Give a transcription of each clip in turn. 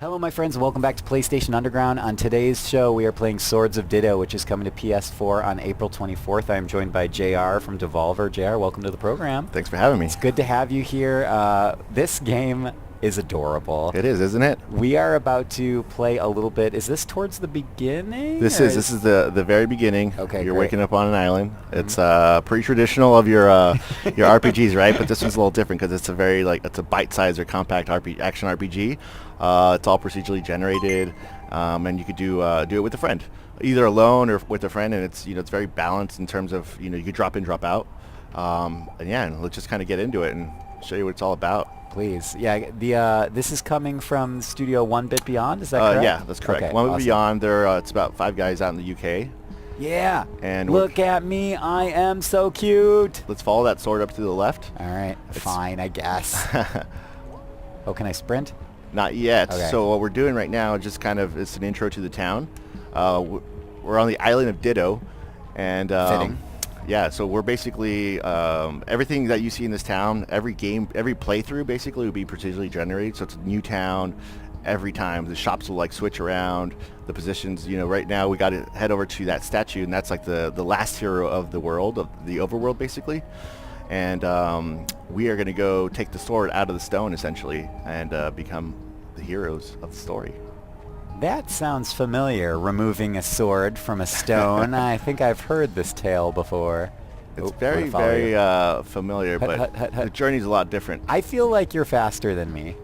Hello my friends, welcome back to PlayStation Underground. On today's show we are playing Swords of Ditto, which is coming to PS4 on April 24th. I am joined by JR from Devolver. JR, welcome to the program. Thanks for having me. It's good to have you here. This game is adorable. It is, isn't it? We are about to play a little bit. Is this towards the beginning? This is the very beginning. Okay, You're great. waking up on an island. It's pretty traditional of your RPGs, right? But this one's a little different because it's a very it's a bite-sized or compact action RPG. It's all procedurally generated, and you could do it with a friend, either alone or with a friend, and it's it's very balanced in terms of you could drop in, drop out, and yeah, let's just kind of get into it and show you what it's all about. Please. Yeah, this is coming from Studio 1 Bit Beyond, is that correct? Yeah, that's correct. Okay, 1 Bit awesome. Beyond, it's about 5 guys out in the UK. Yeah. And look at me, I am so cute. Let's follow that sword up to the left. All right, fine, I guess. Oh, can I sprint? Not yet. Okay. So what we're doing right now is just it's an intro to the town. We're on the island of Ditto, and Fitting. yeah, so we're basically everything that you see in this town, every playthrough basically will be procedurally generated. So it's a new town every time. The shops will switch around, the positions. Right now we got to head over to that statue, and that's the last hero of the world, of the overworld basically. And we are going to go take the sword out of the stone essentially and become the heroes of the story. That sounds familiar, removing a sword from a stone. I think I've heard this tale before. It's very familiar, but the journey's a lot different. I feel like you're faster than me.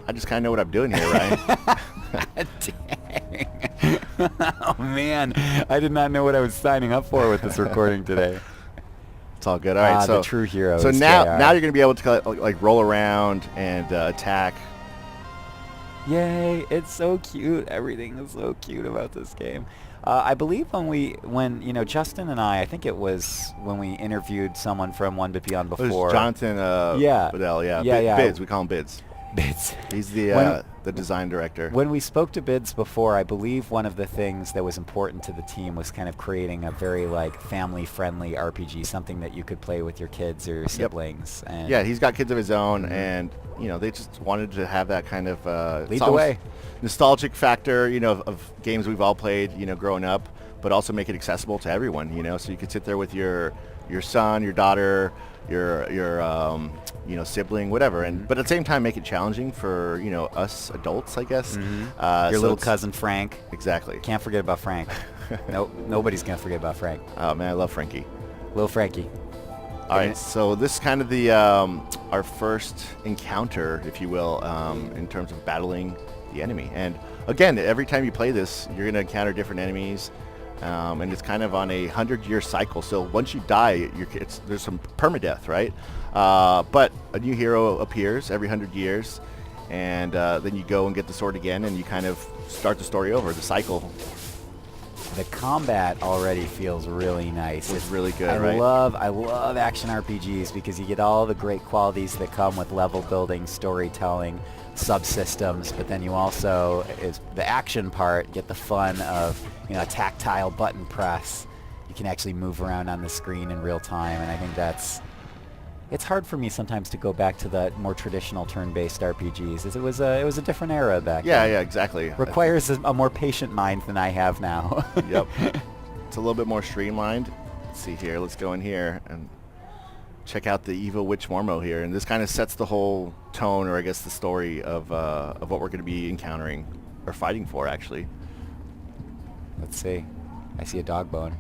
I just kind of know what I'm doing here, Ryan. Dang. Oh man, I did not know what I was signing up for with this recording today. It's all good. All right, so the true hero. So is now JR. you're going to be able to roll around and attack. Yay! It's so cute. Everything is so cute about this game. I believe when Justin and I think it was when we interviewed someone from 1 Bit Beyond It was before. Jonathan Yeah. Bedell, yeah. Yeah. Bids, we call him Bids. Bids. He's the design director. When we spoke to Bids before, I believe one of the things that was important to the team was kind of creating a very family-friendly RPG, something that you could play with your kids or your siblings. Yep. And Yeah, he's got kids of his own, and they just wanted to have that kind of lead the way. Nostalgic factor, of games we've all played, growing up, but also make it accessible to everyone, so you could sit there with your son, your daughter, your sibling, whatever, but at the same time make it challenging for us adults, I guess. Your little cousin Frank. Exactly. Can't forget about Frank. Nope, nobody's gonna forget about Frank. Oh man, I love Frankie. Little Frankie. All right, so this is kind of the our first encounter, if you will, in terms of battling the enemy. And again, every time you play this, you're gonna encounter different enemies. And it's kind of on a 100-year cycle. So once you die, there's some permadeath, right? But a new hero appears every 100 years, and then you go and get the sword again, and you kind of start the story over, the cycle. The combat already feels really nice. It's really good, I right? love action RPGs because you get all the great qualities that come with level building, storytelling, subsystems, but then you also, is the action part, get the fun of a tactile button press. You can actually move around on the screen in real time, and I think it's hard for me sometimes to go back to the more traditional turn-based RPGs. As it was a different era back then. Yeah, exactly. Requires a more patient mind than I have now. Yep. It's a little bit more streamlined. Let's see here. Let's go in here and check out the evil witch Mormo here, and this kind of sets the whole tone, or I guess the story of what we're going to be encountering or fighting for, actually. Let's see. I see a dog bone.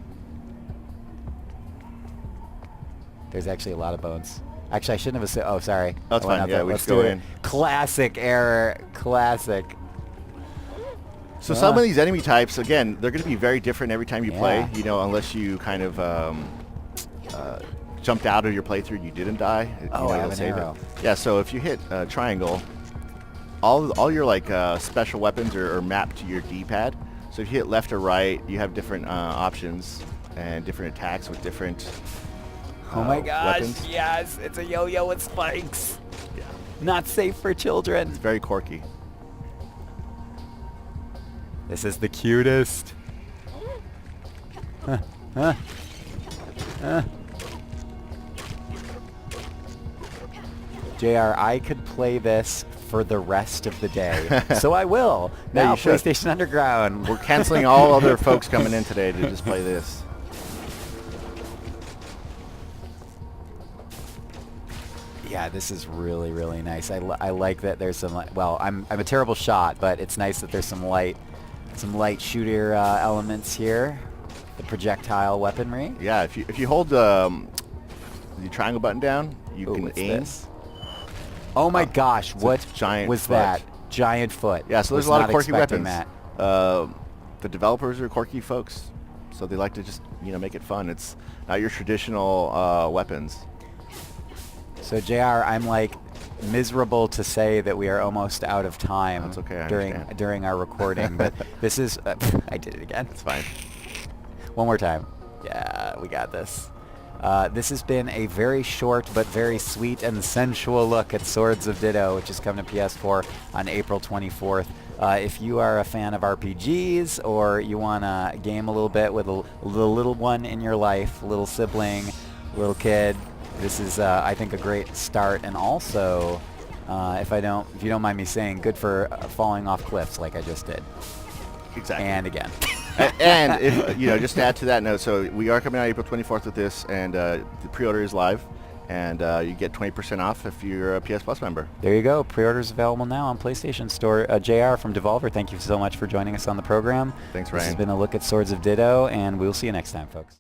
There's actually a lot of bones. Actually, I shouldn't have said. Oh, sorry. That's I went fine. out Yeah, there. we Let's just go do it. in. Classic error. Classic. So some of these enemy types, again, they're going to be very different every time you play. Unless you kind of jumped out of your playthrough and you didn't die. Oh, I have it'll an save arrow. it. Yeah. So if you hit triangle, all your special weapons are mapped to your D-pad. So if you hit left or right, you have different options and different attacks with different Oh my gosh, weapons. yes, it's a yo-yo with spikes. Yeah. Not safe for children. It's very quirky. This is the cutest. JR, I could play this for the rest of the day. So I will. Yeah, Now you should. PlayStation Underground. We're canceling all other folks coming in today to just play this. Yeah, this is really, really nice. I like that there's some, well, I'm a terrible shot, but it's nice that there's some light shooter elements here. The projectile weaponry. Yeah, if you hold the triangle button down, you can what's aim. this? Oh my gosh, what giant was foot. that? Giant foot. Yeah, so there's Was a lot not of quirky expecting weapons. that. The developers are quirky folks, so they like to just make it fun. It's not your traditional weapons. So JR, I'm like miserable to say that we are almost out of time. That's okay, I during understand. during our recording, but this is I did it again. It's fine. One more time. Yeah, we got this. This has been a very short but very sweet and sensual look at Swords of Ditto, which is coming to PS4 on April 24th. If you are a fan of RPGs or you want to game a little bit with the little one in your life, little sibling, little kid, this is, I think, a great start. And also, if you don't mind me saying, good for falling off cliffs like I just did. Exactly. And again. And if just to add to that note, so we are coming out April 24th with this, and the pre-order is live, and you get 20% off if you're a PS Plus member. There you go. Pre-orders available now on PlayStation Store. JR from Devolver, thank you so much for joining us on the program. Thanks, This has Ryan. been a look at Swords of Ditto, and we'll see you next time, folks.